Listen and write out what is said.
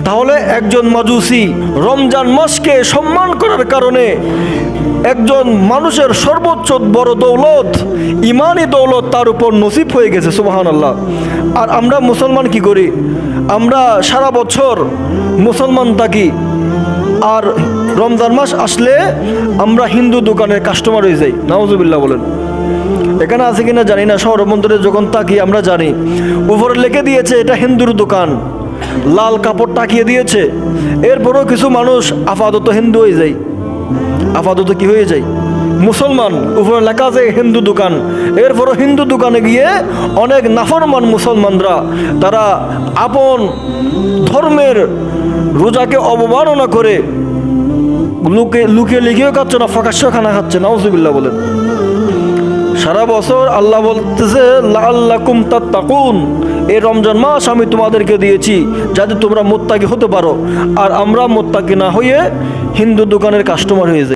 তাহলে একজন মাজুসি রমজান মাসকে সম্মান করার কারণে একজন মানুষের সর্বোচ্চ বড় দৌলত, ইমানি দৌলত তার উপর নসিব হয়ে গেছে, সুবহানাল্লাহ। আর আমরা মুসলমান কি করি? আমরা সারা বছর মুসলমান থাকি, আর রমজান মাস আসলে আমরা হিন্দু দোকানের কাস্টমার হয়ে যাই। নাউজুবিল্লাহ বলেন। এখানে আছে কিনা জানি না, শহর মন্দিরে যখন তাকি আমরা জানি উপরে লিখে দিয়েছে এটা হিন্দুর দোকান, লাল কাপড় টাকিয়ে দিয়েছে। এরপরও কিছু মানুষ আপাতত হিন্দু হয়ে যায়, আপাতত কি হয়ে যায়? মুসলমান। উপরে লেখা আছে হিন্দু দোকান, এরপরও হিন্দু দোকানে গিয়ে অনেক নাফরমান মুসলমানরা তারা আপন ধর্মের রোজাকে অবমাননা করে লুকিয়ে লিখিয়ে খাচ্ছে না, ফকাশ্য খানা খাচ্ছে। নাউজুবিল্লাহ বলেন। সারা বছর আল্লাহ বলতেছে লাআল্লাকুম তাত্তাকুন, এই রমজান মাস আমি তোমাদেরকে দিয়েছি যাতে তোমরা মুত্তাকি হতে পারো। আর আমরা মুত্তাকি না হয়ে হিন্দু দোকানের কাস্টমার হয়ে যাই।